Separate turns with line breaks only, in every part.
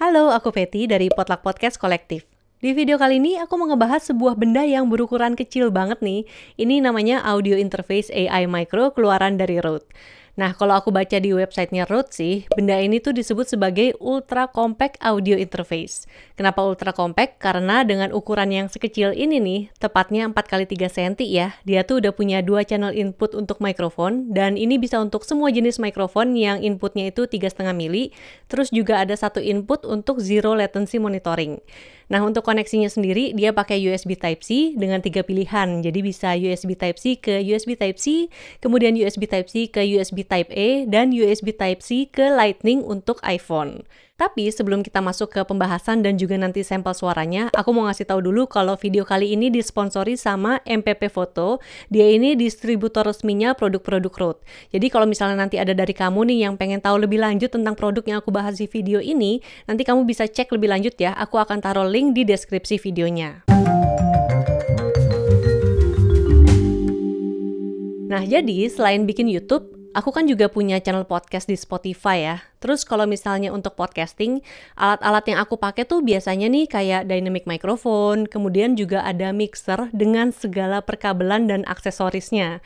Halo, aku Feti dari Potluck Podcast Kolektif. Di video kali ini aku mau ngebahas sebuah benda yang berukuran kecil banget nih. Ini namanya Audio Interface AI Micro keluaran dari Rode. Nah, kalau aku baca di websitenya Rode sih, benda ini tuh disebut sebagai Ultra Compact Audio Interface. Kenapa Ultra Compact? Karena dengan ukuran yang sekecil ini nih, tepatnya 4x3 cm ya, dia tuh udah punya 2 channel input untuk mikrofon, dan ini bisa untuk semua jenis mikrofon yang inputnya itu 3,5 mili, terus juga ada satu input untuk Zero Latency Monitoring. Nah, untuk koneksinya sendiri, dia pakai USB Type-C dengan 3 pilihan. Jadi bisa USB Type-C ke USB Type-C, kemudian USB Type-C ke USB Type-A, dan USB Type-C ke Lightning untuk iPhone. Tapi sebelum kita masuk ke pembahasan dan juga nanti sampel suaranya, aku mau ngasih tahu dulu kalau video kali ini disponsori sama MPP Foto. Dia ini distributor resminya produk-produk Rode. Jadi kalau misalnya nanti ada dari kamu nih yang pengen tahu lebih lanjut tentang produk yang aku bahas di video ini, nanti kamu bisa cek lebih lanjut ya. Aku akan taruh link di deskripsi videonya. Nah, jadi selain bikin YouTube, aku kan juga punya channel podcast di Spotify ya. Terus kalau misalnya untuk podcasting, alat-alat yang aku pakai tuh biasanya nih kayak dynamic microphone, kemudian juga ada mixer dengan segala perkabelan dan aksesorisnya.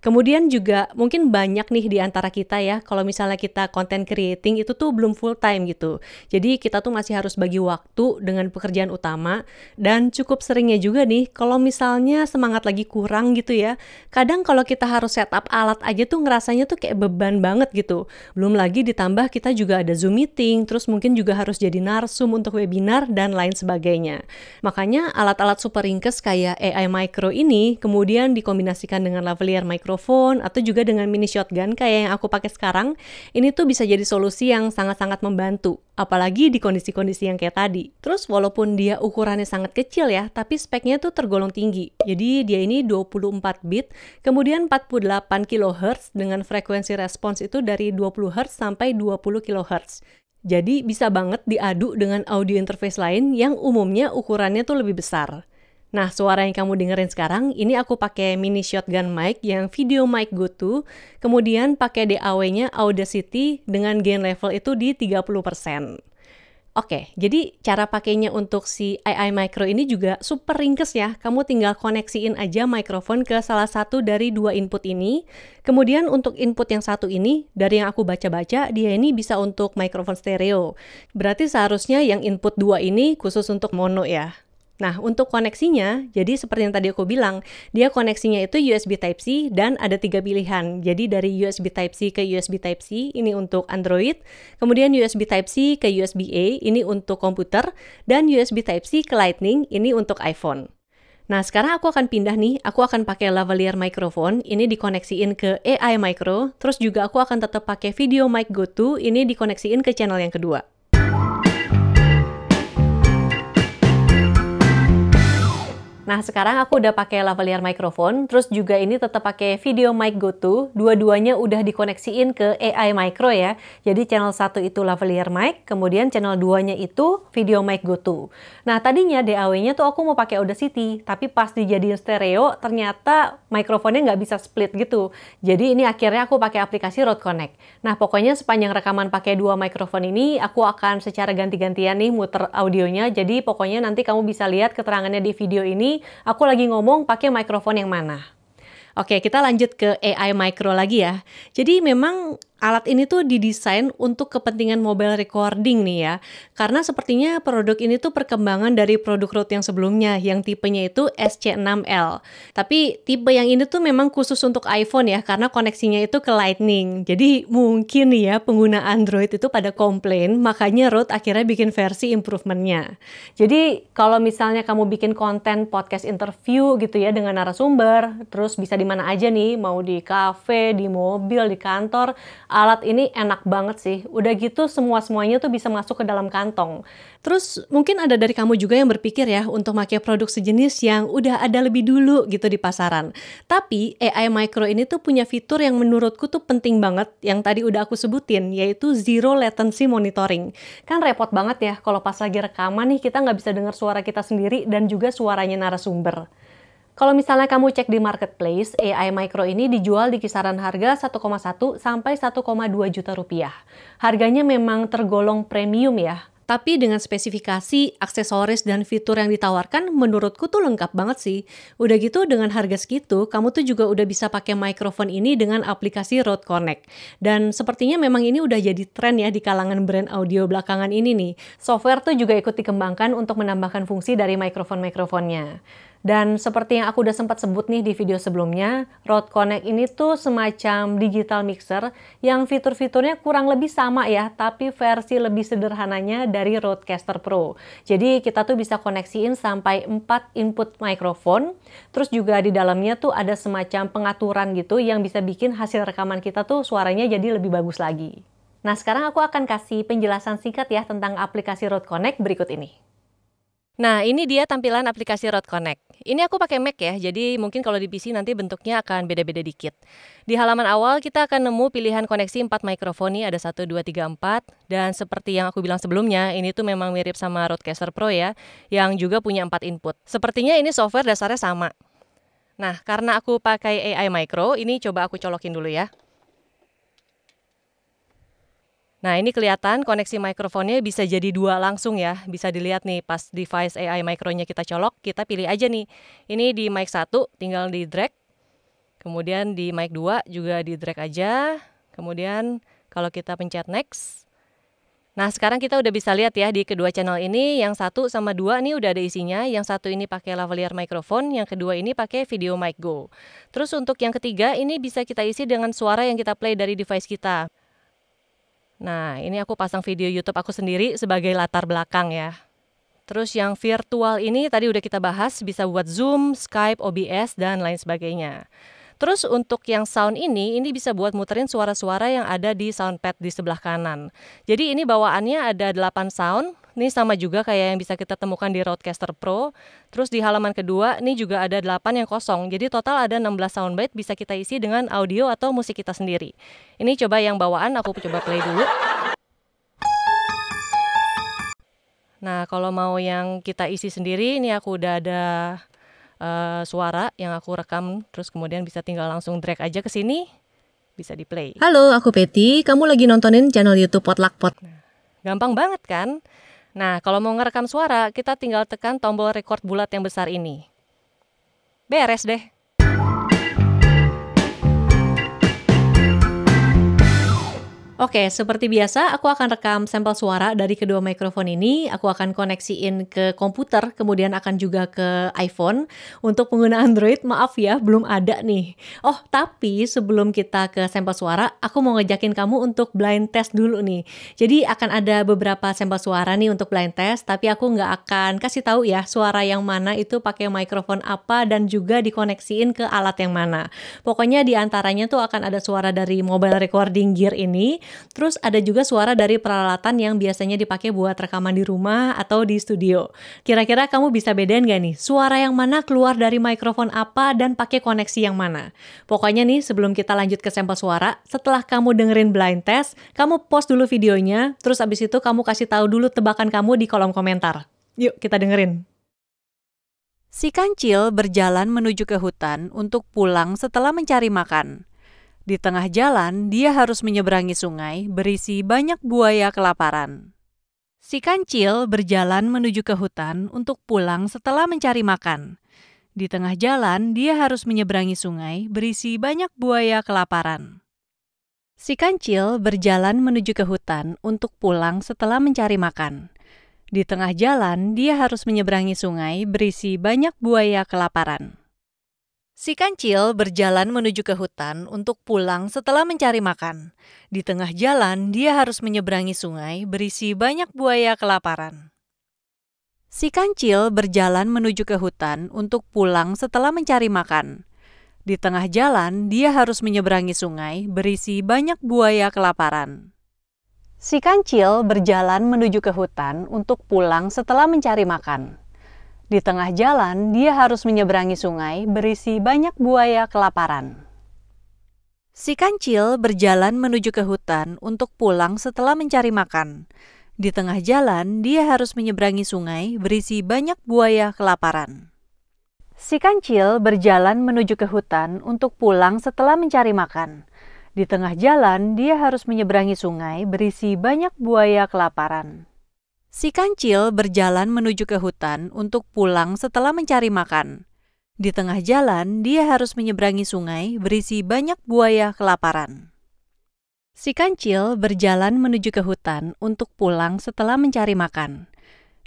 Kemudian juga mungkin banyak nih di antara kita ya, kalau misalnya kita content creating itu tuh belum full time gitu. Jadi kita tuh masih harus bagi waktu dengan pekerjaan utama, dan cukup seringnya juga nih kalau misalnya semangat lagi kurang gitu ya. Kadang kalau kita harus setup alat aja tuh ngerasanya tuh kayak beban banget gitu. Belum lagi ditambah kita juga ada Zoom meeting, terus mungkin juga harus jadi narsum untuk webinar dan lain sebagainya. Makanya alat-alat super ringkes kayak AI Micro ini kemudian dikombinasikan dengan lavalier microphone atau juga dengan mini shotgun kayak yang aku pakai sekarang, ini tuh bisa jadi solusi yang sangat-sangat membantu, apalagi di kondisi-kondisi yang kayak tadi. Terus walaupun dia ukurannya sangat kecil ya, tapi speknya tuh tergolong tinggi. Jadi dia ini 24 bit, kemudian 48 kHz dengan frekuensi respons itu dari 20 Hz sampai 20 kHz. Jadi bisa banget diadu dengan audio interface lain yang umumnya ukurannya tuh lebih besar. Nah, suara yang kamu dengerin sekarang, ini aku pakai mini shotgun mic yang video mic GoTo, kemudian pakai DAW-nya Audacity dengan gain level itu di 30%. Oke, jadi cara pakainya untuk si AI Micro ini juga super ringkes ya. Kamu tinggal koneksiin aja mikrofon ke salah satu dari 2 input ini. Kemudian untuk input yang satu ini, dari yang aku baca-baca, dia ini bisa untuk mikrofon stereo. Berarti seharusnya yang input 2 ini khusus untuk mono ya. Nah, untuk koneksinya, jadi seperti yang tadi aku bilang, dia koneksinya itu USB Type-C dan ada 3 pilihan. Jadi dari USB Type-C ke USB Type-C, ini untuk Android, kemudian USB Type-C ke USB-A, ini untuk komputer, dan USB Type-C ke Lightning, ini untuk iPhone. Nah, sekarang aku akan pindah nih, aku akan pakai lavalier microphone, ini dikoneksiin ke AI Micro, terus juga aku akan tetap pakai video mic GoTo, ini dikoneksiin ke channel yang kedua. Nah, sekarang aku udah pakai lavalier microphone, terus juga ini tetap pakai video mic GoTo, dua-duanya udah dikoneksiin ke AI Micro ya. Jadi channel 1 itu lavalier mic, kemudian channel 2-nya itu video mic GoTo. Nah, tadinya DAW-nya tuh aku mau pakai Audacity, tapi pas dijadiin stereo, ternyata mikrofonnya nggak bisa split gitu. Jadi ini akhirnya aku pakai aplikasi Rode Connect. Nah, pokoknya sepanjang rekaman pakai 2 mikrofon ini, aku akan secara ganti-gantian nih muter audionya. Jadi pokoknya nanti kamu bisa lihat keterangannya di video ini, aku lagi ngomong pakai mikrofon yang mana. Oke, kita lanjut ke AI Micro lagi ya. Jadi memang alat ini tuh didesain untuk kepentingan mobile recording nih ya. Karena sepertinya produk ini tuh perkembangan dari produk Rode yang sebelumnya, yang tipenya itu SC6L. Tapi tipe yang ini tuh memang khusus untuk iPhone ya, karena koneksinya itu ke Lightning. Jadi mungkin nih ya, pengguna Android itu pada komplain, makanya Rode akhirnya bikin versi improvementnya. Jadi kalau misalnya kamu bikin konten podcast interview gitu ya dengan narasumber, terus bisa di mana aja nih, mau di cafe, di mobil, di kantor, alat ini enak banget sih. Udah gitu semua-semuanya tuh bisa masuk ke dalam kantong. Terus mungkin ada dari kamu juga yang berpikir ya untuk pakai produk sejenis yang udah ada lebih dulu gitu di pasaran. Tapi AI Micro ini tuh punya fitur yang menurutku tuh penting banget yang tadi udah aku sebutin, yaitu Zero Latency Monitoring. Kan repot banget ya kalau pas lagi rekaman nih kita nggak bisa dengar suara kita sendiri dan juga suaranya narasumber. Kalau misalnya kamu cek di marketplace, AI Micro ini dijual di kisaran harga 1,1 sampai 1,2 juta rupiah. Harganya memang tergolong premium ya. Tapi dengan spesifikasi, aksesoris, dan fitur yang ditawarkan menurutku tuh lengkap banget sih. Udah gitu dengan harga segitu, kamu tuh juga udah bisa pakai mikrofon ini dengan aplikasi Rode Connect. Dan sepertinya memang ini udah jadi tren ya di kalangan brand audio belakangan ini nih. Software tuh juga ikut dikembangkan untuk menambahkan fungsi dari mikrofon-mikrofonnya. Dan seperti yang aku udah sempat sebut nih di video sebelumnya, Rode Connect ini tuh semacam digital mixer yang fitur-fiturnya kurang lebih sama ya, tapi versi lebih sederhananya dari Rodecaster Pro. Jadi kita tuh bisa koneksiin sampai 4 input mikrofon, terus juga di dalamnya tuh ada semacam pengaturan gitu yang bisa bikin hasil rekaman kita tuh suaranya jadi lebih bagus lagi. Nah, sekarang aku akan kasih penjelasan singkat ya tentang aplikasi Rode Connect berikut ini. Nah, ini dia tampilan aplikasi Rode Connect. Ini aku pakai Mac ya, jadi mungkin kalau di PC nanti bentuknya akan beda-beda dikit. Di halaman awal kita akan nemu pilihan koneksi 4 mikrofon nih, ada 1, 2, 3, 4. Dan seperti yang aku bilang sebelumnya, ini tuh memang mirip sama Rodecaster Pro ya, yang juga punya 4 input. Sepertinya ini software dasarnya sama. Nah, karena aku pakai AI Micro, ini coba aku colokin dulu ya. Nah, ini kelihatan koneksi mikrofonnya bisa jadi 2 langsung ya. Bisa dilihat nih pas device AI Micro-nya kita colok, kita pilih aja nih. Ini di mic 1 tinggal di drag. Kemudian di mic 2 juga di drag aja. Kemudian kalau kita pencet next. Nah, sekarang kita udah bisa lihat ya di kedua channel ini, yang 1 sama 2 nih udah ada isinya. Yang 1 ini pakai lavalier microphone, yang kedua ini pakai video mic go. Terus untuk yang ketiga ini bisa kita isi dengan suara yang kita play dari device kita. Nah, ini aku pasang video YouTube aku sendiri sebagai latar belakang ya. Terus yang virtual ini tadi udah kita bahas, bisa buat Zoom, Skype, OBS, dan lain sebagainya. Terus untuk yang sound ini bisa buat muterin suara-suara yang ada di soundpad di sebelah kanan. Jadi ini bawaannya ada 8 sound. Ini sama juga kayak yang bisa kita temukan di Rodecaster Pro. Terus di halaman kedua, ini juga ada 8 yang kosong. Jadi total ada 16 soundbite bisa kita isi dengan audio atau musik kita sendiri. Ini coba yang bawaan, aku coba play dulu. Nah, kalau mau yang kita isi sendiri, ini aku udah ada suara yang aku rekam. Terus kemudian bisa tinggal langsung drag aja ke sini, bisa di play.
Halo, aku Peti. Kamu lagi nontonin channel YouTube Potluck.
Gampang banget kan? Nah, kalau mau ngerekam suara, kita tinggal tekan tombol record bulat yang besar ini. Beres deh. Oke, seperti biasa, aku akan rekam sampel suara dari kedua mikrofon ini. Aku akan koneksiin ke komputer, kemudian akan juga ke iPhone. Untuk pengguna Android, maaf ya, belum ada nih. Oh, tapi sebelum kita ke sampel suara, aku mau ngejakin kamu untuk blind test dulu nih. Jadi akan ada beberapa sampel suara nih untuk blind test, tapi aku nggak akan kasih tahu ya suara yang mana itu pakai mikrofon apa dan juga dikoneksiin ke alat yang mana. Pokoknya di antaranya tuh akan ada suara dari mobile recording gear ini. Terus ada juga suara dari peralatan yang biasanya dipakai buat rekaman di rumah atau di studio. Kira-kira kamu bisa bedain gak nih suara yang mana keluar dari mikrofon apa dan pakai koneksi yang mana? Pokoknya nih sebelum kita lanjut ke sampel suara, setelah kamu dengerin blind test, kamu pause dulu videonya, terus abis itu kamu kasih tahu dulu tebakan kamu di kolom komentar. Yuk kita dengerin.
Si kancil berjalan menuju ke hutan untuk pulang setelah mencari makan. Di tengah jalan, dia harus menyeberangi sungai berisi banyak buaya kelaparan. Si kancil berjalan menuju ke hutan untuk pulang setelah mencari makan. Di tengah jalan, dia harus menyeberangi sungai berisi banyak buaya kelaparan. Si kancil berjalan menuju ke hutan untuk pulang setelah mencari makan. Di tengah jalan, dia harus menyeberangi sungai berisi banyak buaya kelaparan. Si kancil berjalan menuju ke hutan untuk pulang setelah mencari makan. Di tengah jalan, dia harus menyeberangi sungai berisi banyak buaya kelaparan. Si kancil berjalan menuju ke hutan untuk pulang setelah mencari makan. Di tengah jalan, dia harus menyeberangi sungai berisi banyak buaya kelaparan. Si kancil berjalan menuju ke hutan untuk pulang setelah mencari makan. Di tengah jalan, dia harus menyeberangi sungai berisi banyak buaya kelaparan. Si kancil berjalan menuju ke hutan untuk pulang setelah mencari makan. Di tengah jalan, dia harus menyeberangi sungai berisi banyak buaya kelaparan. Si kancil berjalan menuju ke hutan untuk pulang setelah mencari makan. Di tengah jalan, dia harus menyeberangi sungai berisi banyak buaya kelaparan. Si kancil berjalan menuju ke hutan untuk pulang setelah mencari makan. Di tengah jalan, dia harus menyeberangi sungai berisi banyak buaya kelaparan. Si kancil berjalan menuju ke hutan untuk pulang setelah mencari makan.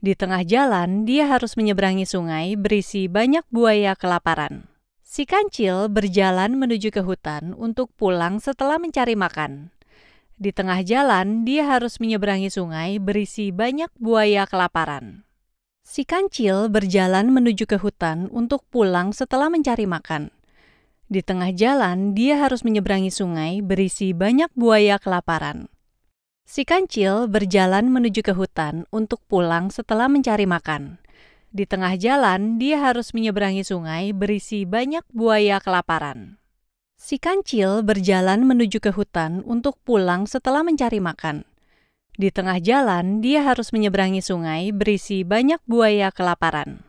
Di tengah jalan, dia harus menyeberangi sungai berisi banyak buaya kelaparan. Si kancil berjalan menuju ke hutan untuk pulang setelah mencari makan. Di tengah jalan, dia harus menyeberangi sungai berisi banyak buaya kelaparan. Si kancil berjalan menuju ke hutan untuk pulang setelah mencari makan. Di tengah jalan, dia harus menyeberangi sungai berisi banyak buaya kelaparan. Si kancil berjalan menuju ke hutan untuk pulang setelah mencari makan. Di tengah jalan, dia harus menyeberangi sungai berisi banyak buaya kelaparan. Si kancil berjalan menuju ke hutan untuk pulang setelah mencari makan. Di tengah jalan, dia harus menyeberangi sungai berisi banyak buaya kelaparan.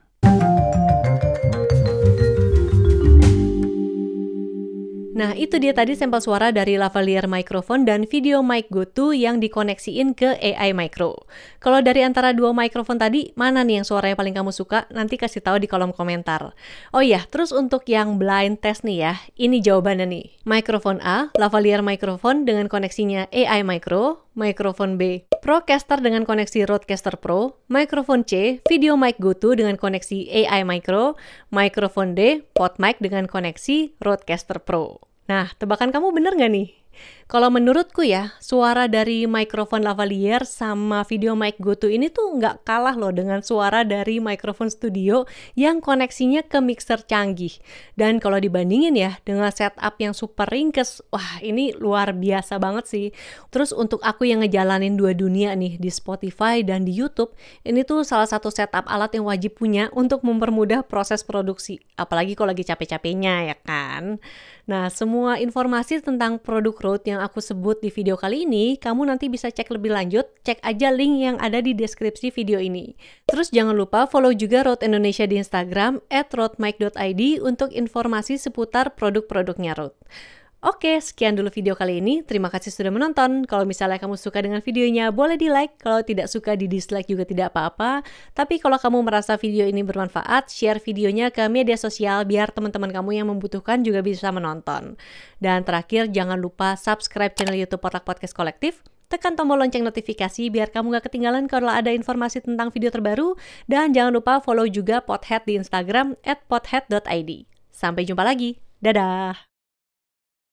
Nah, itu dia tadi sampel suara dari lavalier microphone dan video mic GoTo yang dikoneksiin ke AI Micro. Kalau dari antara dua mikrofon tadi, mana nih yang suaranya paling kamu suka? Nanti kasih tahu di kolom komentar. Oh iya, terus untuk yang blind test nih ya, ini jawabannya nih. Mikrofon A, lavalier microphone dengan koneksinya AI Micro. Mikrofon B, Procaster dengan koneksi Rodecaster Pro. Mikrofon C, video mic GoTo dengan koneksi AI Micro. Mikrofon D, PodMic dengan koneksi Rodecaster Pro. Nah, tebakan kamu bener nggak nih? Kalau menurutku ya, suara dari mikrofon lavalier sama video mic GoTo ini tuh nggak kalah loh dengan suara dari mikrofon studio yang koneksinya ke mixer canggih. Dan kalau dibandingin ya dengan setup yang super ringkes, wah ini luar biasa banget sih. Terus untuk aku yang ngejalanin dua dunia nih di Spotify dan di YouTube, ini tuh salah satu setup alat yang wajib punya untuk mempermudah proses produksi. Apalagi kalau lagi capek-capeknya ya kan. Nah, semua informasi tentang produk Rode yang aku sebut di video kali ini, kamu nanti bisa cek lebih lanjut, cek aja link yang ada di deskripsi video ini. Terus jangan lupa follow juga Rode Indonesia di Instagram @rodemic.id untuk informasi seputar produk-produknya Rode. Oke, sekian dulu video kali ini. Terima kasih sudah menonton. Kalau misalnya kamu suka dengan videonya, boleh di like. Kalau tidak suka, di dislike juga tidak apa-apa. Tapi kalau kamu merasa video ini bermanfaat, share videonya ke media sosial biar teman-teman kamu yang membutuhkan juga bisa menonton. Dan terakhir, jangan lupa subscribe channel YouTube Potluck Podcast Kolektif. Tekan tombol lonceng notifikasi biar kamu gak ketinggalan kalau ada informasi tentang video terbaru. Dan jangan lupa follow juga Pothead di Instagram @pothead.id. Sampai jumpa lagi. Dadah!